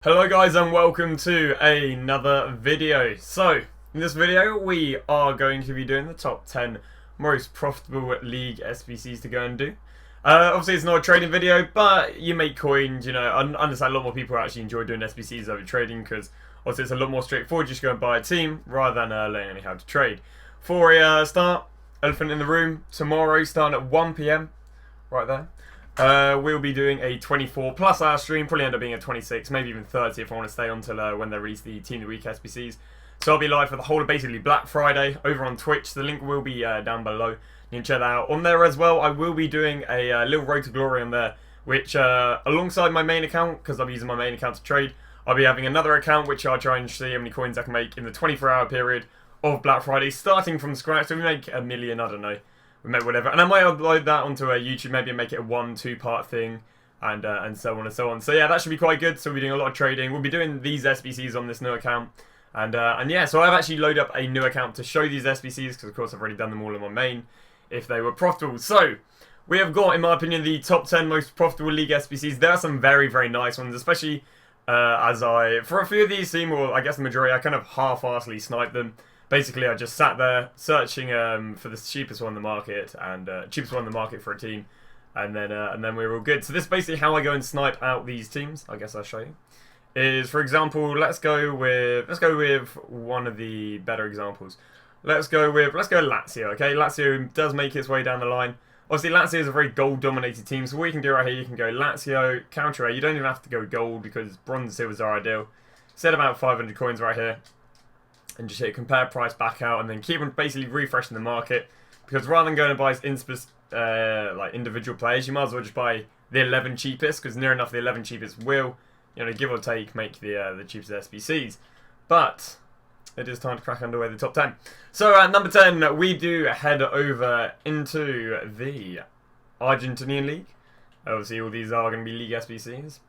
Hello guys and welcome to another video. So, in this video we are going to be doing the top 10 most profitable league SBCs to go and do. Obviously it's not a trading video, but you make coins, you know. I understand a lot more people actually enjoy doing SBCs over trading because obviously it's a lot more straightforward, just go and buy a team rather than learning how to trade. For a start, elephant in the room, tomorrow starting at 1 PM, right there. We'll be doing a 24 plus hour stream, probably end up being a 26, maybe even 30 if I want to stay on till when they release the Team of the Week SBCs. So I'll be live for the whole of basically Black Friday over on Twitch. The link will be down below. You can check that out. On there as well, I will be doing a little Road to Glory on there, which alongside my main account, because I'll be using my main account to trade, I'll be having another account which I'll try and see how many coins I can make in the 24-hour period of Black Friday, starting from scratch. So we make a million, I don't know. We make whatever, and I might upload that onto a YouTube, maybe make it a 1-2 part thing, and so on and so on. So yeah, that should be quite good. So we'll be doing a lot of trading. We'll be doing these SBCs on this new account, and yeah. So I've actually loaded up a new account to show these SBCs because of course I've already done them all on my main, if they were profitable. So we have got, in my opinion, the top 10 most profitable league SBCs. There are some very nice ones, especially as for a few of these teams, or I guess the majority, I kind of half-arsely sniped them. Basically, I just sat there searching for the cheapest one in the market and for a team, and then we were all good. So this is basically how I go and snipe out these teams. I guess I'll show you. Is, for example, let's go with one of the better examples. Let's go Lazio. Okay, Lazio does make its way down the line. Obviously, Lazio is a very gold-dominated team. So what you can do right here, you can go Lazio counter A. You don't even have to go gold because bronze and silvers are ideal. Set about 500 coins right here. And just hit compare price back out, and then keep on basically refreshing the market, because rather than going to buy like individual players, you might as well just buy the 11 cheapest, because near enough the 11 cheapest will, you know, give or take, make the cheapest SBCs. But it is time to crack underway the top 10. So at number 10, we do head over into the Argentine League. Obviously, all these are going to be League SBCs,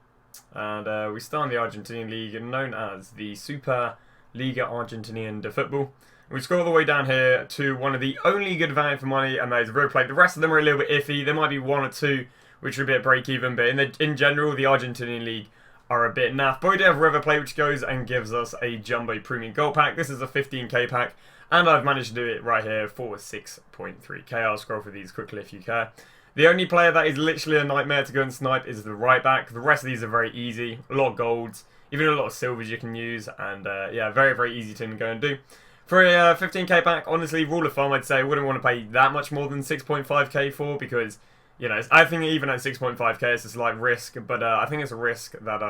and we start in the Argentine League, known as the Super Liga Argentinian de Football. We scroll all the way down here to one of the only good value for money, and that is River Plate. The rest of them are a little bit iffy. There might be one or two which are a bit break even, but in general, the Argentinian League are a bit naff. But we do have River Plate, which goes and gives us a Jumbo Premium Gold Pack. This is a 15k pack, and I've managed to do it right here for 6.3k. I'll scroll through these quickly if you care. The only player that is literally a nightmare to go and snipe is the right back. The rest of these are very easy. A lot of golds. Even a lot of silvers you can use, and yeah, very easy to go and do. For a 15k pack, honestly, rule of thumb, I'd say I wouldn't want to pay that much more than 6.5k for, because, you know, I think even at 6.5k it's a slight risk, but I think it's a risk that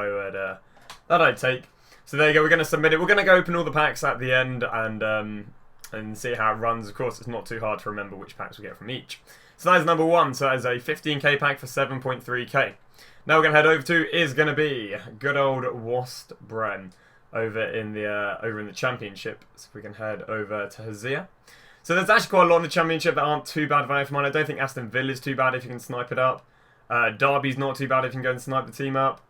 I'd take. So there you go, we're going to submit it. We're going to go open all the packs at the end and see how it runs. Of course, it's not too hard to remember which packs we get from each. So that is number 1, so that is a 15k pack for 7.3k. Now we're going to head over to is going to be good old Wast Bren over in the Championship. So if we can head over to Hazia. So there's actually quite a lot in the Championship that aren't too bad value for mine. I don't think Aston Villa is too bad if you can snipe it up. Derby's not too bad if you can go and snipe the team up.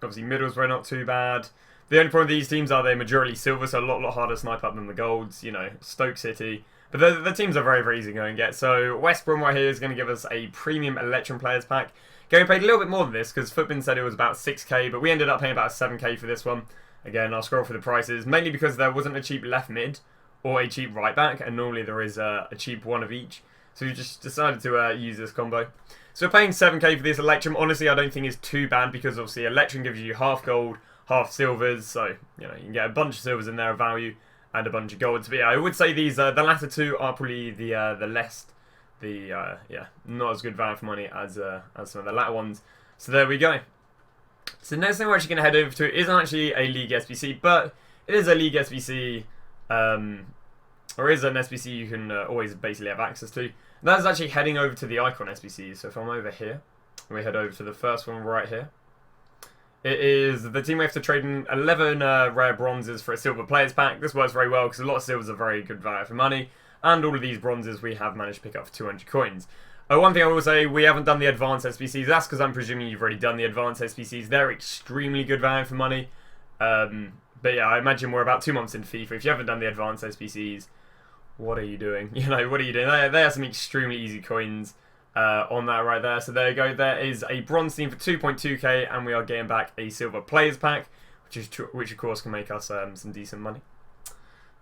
Obviously Middlesbrough not too bad. The only problem with these teams are they're majority silver, so a lot harder to snipe up than the golds. You know, Stoke City. But the teams are very easy to go and get. So West Brom right here is going to give us a premium Electrum Players Pack. Getting paid a little bit more than this because Footbin said it was about 6k, but we ended up paying about 7k for this one. Again, I'll scroll through the prices, mainly because there wasn't a cheap left mid or a cheap right back, and normally there is a cheap one of each. So we just decided to use this combo. So we're paying 7k for this Electrum. Honestly, I don't think it's too bad because obviously Electrum gives you half gold, half silvers, so you know you can get a bunch of silvers in there of value and a bunch of golds. But yeah, I would say these the latter two are probably the yeah, not as good value for money as some of the latter ones. So there we go. So next thing we're actually going to head over to isn't actually a League SBC, but it is a League SBC, or is an SBC you can always basically have access to. And that is actually heading over to the Icon SBC. So if I'm over here, we head over to the first one right here. It is the team we have to trade in 11 rare bronzes for a silver players pack. This works very well because a lot of silvers are very good value for money. And all of these bronzes we have managed to pick up for 200 coins. One thing I will say, we haven't done the advanced SBCs. That's because I'm presuming you've already done the advanced SBCs. They're extremely good value for money. But yeah, I imagine we're about 2 months in FIFA. If you haven't done the advanced SBCs, what are you doing? You know, what are you doing? They have some extremely easy coins. on that right there. So there you go. There is a bronze team for 2.2k, and we are getting back a silver players pack, which of course can make us some decent money.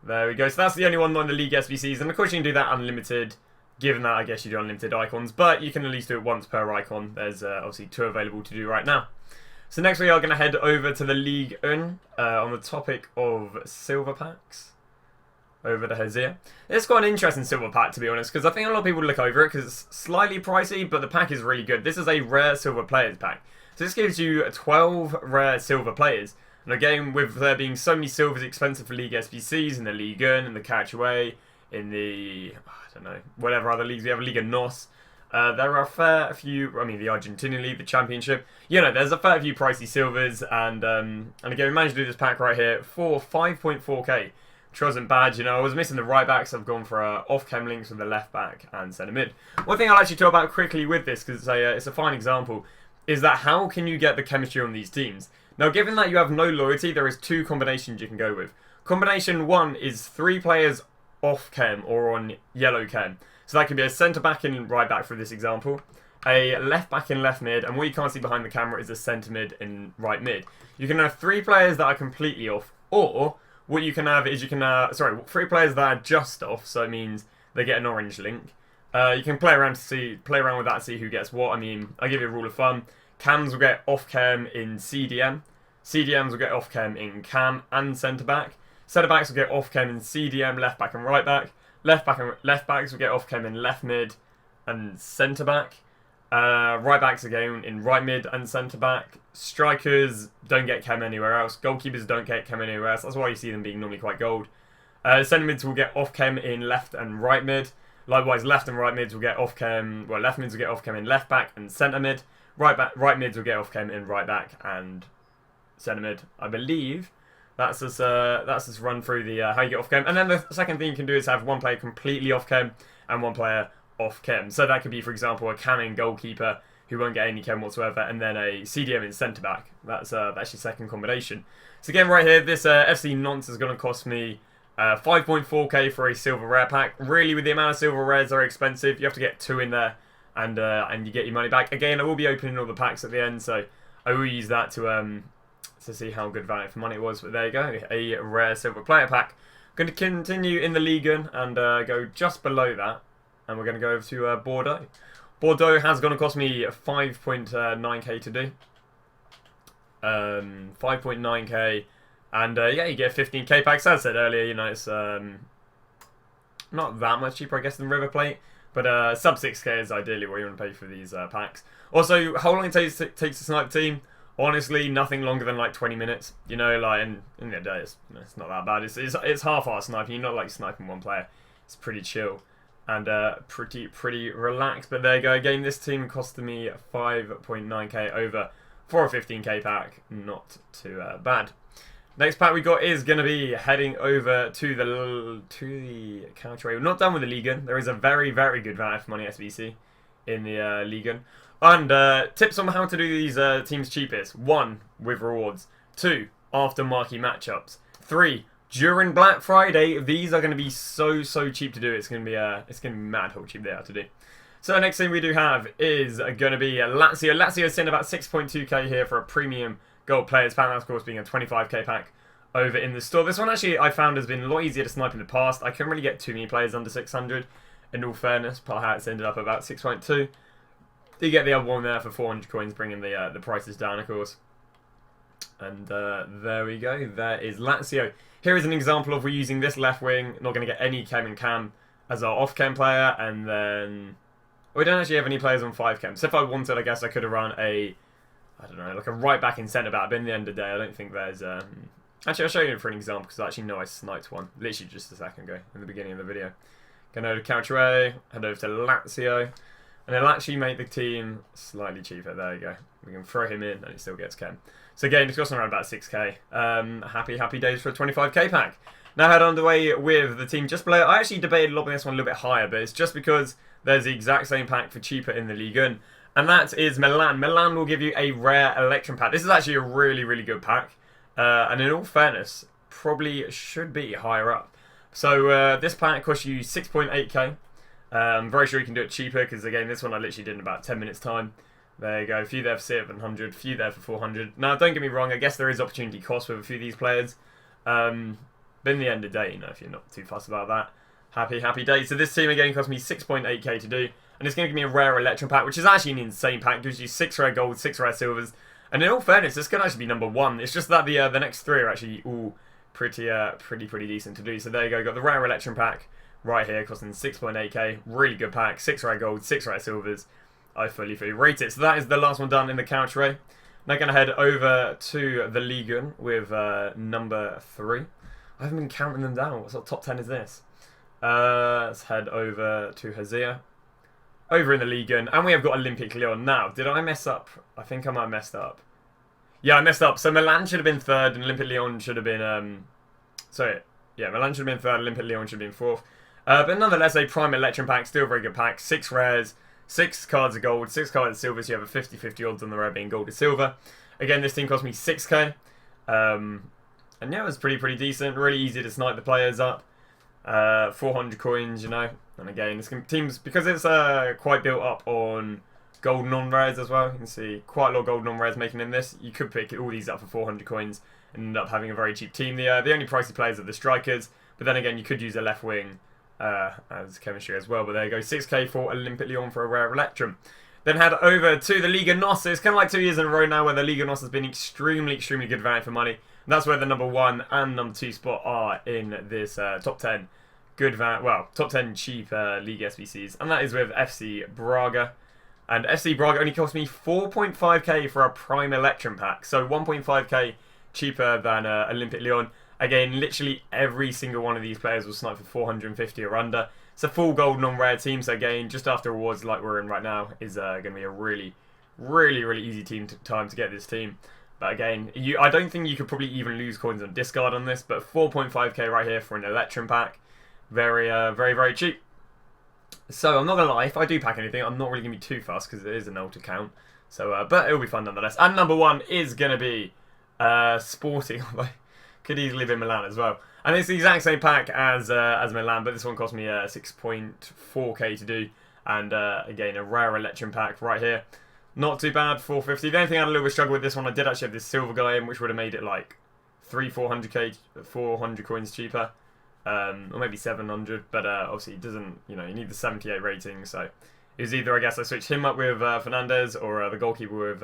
There we go. So that's the only one on the League SBCs, and of course you can do that unlimited. Given that, I guess you do unlimited icons, but you can at least do it once per icon. There's obviously 2 available to do right now. So next we are going to head over to the League on the topic of silver packs. Over to Hezia. It's quite an interesting silver pack, to be honest, because I think a lot of people look over it because it's slightly pricey, but the pack is really good. This is a rare silver players pack. So this gives you 12 rare silver players. And again, with there being so many silvers expensive for League SBCs, in the League in the Catchaway, in the, I don't know, whatever other leagues we have, Liga NOS, there are a fair few, I mean, the Argentine League, the Championship, you know, there's a fair few pricey silvers, and again, we managed to do this pack right here for 5.4k, which wasn't bad. You know, I was missing the right backs. I've gone for off-chem links with the left back and centre mid. One thing I'll actually talk about quickly with this, because it's a fine example, is that how can you get the chemistry on these teams? Now, given that you have no loyalty, there is 2 combinations you can go with. Combination 1 is 3 players off-chem or on yellow chem. So that could be a centre-back and right-back for this example, a left-back and left mid, and what you can't see behind the camera is a centre-mid and right mid. You can have 3 players that are completely off, or what you can have is 3 players that are just off, so it means they get an orange link. You can play around with that, see who gets what. I mean, I'll give you a rule of thumb. Cams will get off-chem in CDM. CDMs will get off-chem in cam and centre-back. Centre-backs will get off-chem in CDM, left-back and right-back. Left-backs will get off-chem in left mid and centre-back. Right-backs again in right mid and centre-back. Strikers don't get chem anywhere else. Goalkeepers don't get chem anywhere else. That's why you see them being normally quite gold. Centre-mids will get off-chem in left and right mid. Likewise, left and right mids will get off-chem. Well, left mids will get off-chem in left-back and centre-mid. Right mids will get off-chem in right-back and centre-mid. I believe that's just run through the how you get off-chem. And then the second thing you can do is have one player completely off-chem and one player off-chem. So that could be, for example, a camming goalkeeper who won't get any chem whatsoever, and then a CDM in centre-back. That's your second combination. So again, right here, this FC Nonce is going to cost me 5.4k for a silver rare pack. Really, with the amount of silver rares that are expensive, you have to get 2 in there, and you get your money back. Again, I will be opening all the packs at the end, so I will use that to see how good value for money it was. But there you go, a rare silver player pack. I'm going to continue in the Ligue 1 and go just below that, and we're going to go over to Bordeaux. Bordeaux has going to cost me 5.9k to do. 5.9k, and yeah, you get 15k packs. As I said earlier, you know, it's not that much cheaper, I guess, than River Plate, but sub 6k is ideally what you want to pay for these packs. Also, how long it takes to snipe the team? Honestly, nothing longer than like 20 minutes. You know, like in the day, it's not that bad. It's half-hour sniping. You're not like sniping one player. It's pretty chill and pretty relaxed. But there you go. Again, this team costed me 5.9k over for a 15k pack. Not too bad. Next pack we got is going to be heading over to the Country. We're not done with the Liga. There is a very, very good value for money SBC in the Liga. And tips on how to do these teams cheapest. 1, with rewards. 2, after marquee matchups. 3, during Black Friday. These are going to be so cheap to do. It's going to be mad how cheap they are to do. So the next thing we do have is going to be Lazio. Lazio's in about 6.2k here for a premium gold players pack. That, of course, being a 25k pack over in the store. This one actually I found has been a lot easier to snipe in the past. I couldn't really get too many players under 600. In all fairness, perhaps ended up about 6.2. You get the other one there for 400 coins, bringing the prices down, of course. And there we go. There is Lazio. Here is an example of we're using this left wing. Not going to get any chem and cam as our off-chem player. And then we don't actually have any players on 5-chem. So if I wanted, I guess I could have run I don't know, like a right-back in centre-back. But in the end of the day, I don't think there's... Actually, I'll show you for an example, because I actually know I sniped one. Literally just a second ago, in the beginning of the video. Going over to Country, head over to Lazio. And it'll actually make the team slightly cheaper. There you go. We can throw him in and it still gets chem. So again, it's costing around about 6k. Happy days for a 25k pack. Now head underway with the team just below. I actually debated lobbing this one a little bit higher, but it's just because there's the exact same pack for cheaper in the Ligue 1. And that is Milan. Milan will give you a rare Electrum pack. This is actually a really good pack. And in all fairness, probably should be higher up. So this pack costs you 6.8k. I'm very sure you can do it cheaper because, again, this one I literally did in about 10 minutes time. There you go. A few there for 700, a few there for 400. Now, don't get me wrong. I guess there is opportunity cost with a few of these players. But in the end of the day, you know, if you're not too fussed about that, happy day. So this team again cost me 6.8k to do, and it's going to give me a rare Electrum pack, which is actually an insane pack. It gives you 6 rare golds, 6 rare silvers, and in all fairness, this could actually be number 1. It's just that the next 3 are actually all pretty decent to do. So there you go. Got the rare Electrum pack right here, costing 6.8k. Really good pack. 6 rare golds, 6 rare silvers. I fully rate it. So that is the last one done in the couch tray. Now going to head over to the Ligue with number 3. I haven't been counting them down. What sort of top 10 is this? Let's head over to Hazia. Over in the Ligue 1. And we have got Olympique Lyon. Now, did I mess up? I think I might have messed up. Yeah, I messed up. So Milan should have been 3rd and Olympique Lyon should have been... Milan should have been 3rd, Olympique Lyon should have been 4th. But nonetheless, a Prime Electrum pack. Still a very good pack. 6 rares. 6 cards of gold, 6 cards of silver, so you have a 50-50 odds on the rare being gold or silver. Again, this team cost me 6k. And yeah, it was pretty decent. Really easy to snipe the players up. 400 coins, you know. And again, this team's, because it's quite built up on gold non-rares as well. You can see quite a lot of gold non-rares making in this. You could pick all these up for 400 coins and end up having a very cheap team. The only pricey players are the strikers. But then again, you could use a left wing as chemistry as well, but there you go, 6k for Olympique Lyon for a rare Electrum. Then head over to the Liga NOS. It's kind of like 2 years in a row now where the Liga NOS has been extremely good value for money. And that's where the number 1 and number 2 spot are in this top 10 top 10 cheap League SBCs, and that is with FC Braga. And FC Braga only cost me 4.5k for a Prime Electrum pack, so 1.5k cheaper than Olympique Lyon. Again, literally every single one of these players will snipe for 450 or under. It's a full gold non-rare team, so again, just after awards like we're in right now, is going to be a really easy time to get this team. But again, I don't think you could probably even lose coins on discard on this, but 4.5k right here for an Electrum pack. Very cheap. So I'm not going to lie, if I do pack anything, I'm not really going to be too fast because it is an old account. So, but it'll be fun nonetheless. And number 1 is going to be Sporting. Could easily be Milan as well. And it's the exact same pack as Milan, but this one cost me 6.4k to do. And again, a rare Electrum pack right here. Not too bad, 450. The only thing I had a little bit of struggle with this one, I did actually have this silver guy in, which would have made it like 400 coins cheaper. Or maybe 700, but obviously it doesn't, you know, you need the 78 rating, so it was either, I guess, I switched him up with Fernandez or the goalkeeper with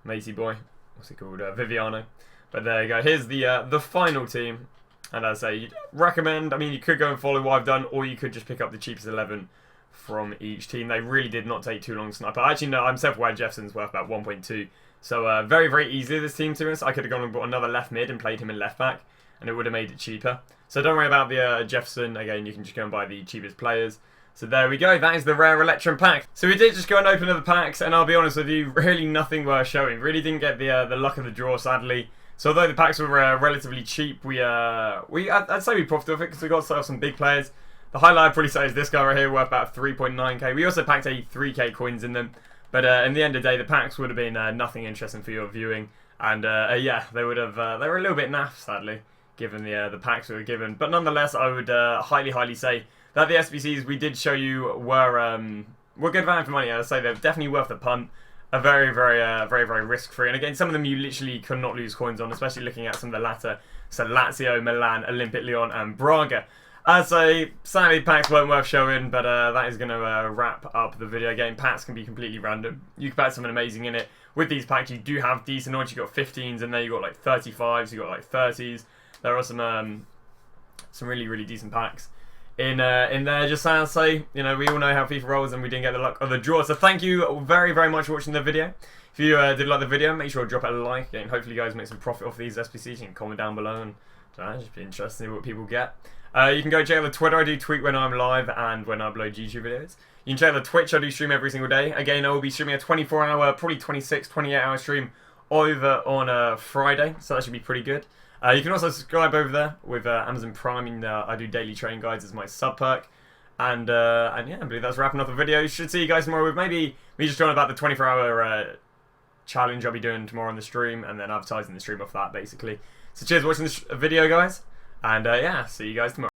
Matey boy, what's he called, Viviano. But there you go, here's the final team, and as I say, you'd recommend, I mean, you could go and follow what I've done, or you could just pick up the cheapest 11 from each team. They really did not take too long to snipe. Actually, no, I'm self-aware Jefferson's worth about 1.2, so very easily this team to us. I could have gone and bought another left mid and played him in left back, and it would have made it cheaper. So don't worry about the Jefferson. Again, you can just go and buy the cheapest players. So there we go. That is the rare Electrum pack. So we did just go and open up the packs, and I'll be honest with you, really nothing worth showing. Really didn't get the luck of the draw, sadly. So although the packs were relatively cheap, I'd say we profited with it because we got ourselves some big players. The highlight I'd probably say is this guy right here, worth about 3.9k. We also packed 3k coins in them, but in the end of the day, the packs would have been nothing interesting for your viewing. And yeah, they would have. They were a little bit naff, sadly, given the packs we were given. But nonetheless, I would highly say that the SBCs we did show you were good value for money. I'd say they're definitely worth the punt. A very risk-free. And again, some of them you literally could not lose coins on, especially looking at some of the latter. So Lazio, Milan, Olympique Lyon, and Braga. I'd say, sadly, packs weren't worth showing, but that is going to wrap up the video. Again, packs can be completely random. You can pack something amazing in it. With these packs, you do have decent odds. You've got 15s in there, you've got like 35s, you've got like 30s. There are some really decent packs in there. Just to say, you know, we all know how FIFA rolls and we didn't get the luck of the draw. So thank you very much for watching the video. If you did like the video, make sure to drop it a like. And hopefully you guys make some profit off these SBCs. You can comment down below and just be interested to see what people get. You can go check out the Twitter. I do tweet when I'm live and when I upload YouTube videos. You can check out the Twitch. I do stream every single day. Again, I will be streaming a 24-hour, probably 26, 28-hour stream over on Friday. So that should be pretty good. You can also subscribe over there with Amazon Prime. And, I do daily training guides as my sub perk. And yeah, I believe that's wrapping up the video. Should see you guys tomorrow with maybe me just talking about the 24-hour challenge I'll be doing tomorrow on the stream. And then advertising the stream off that, basically. So cheers for watching this video, guys. And yeah, see you guys tomorrow.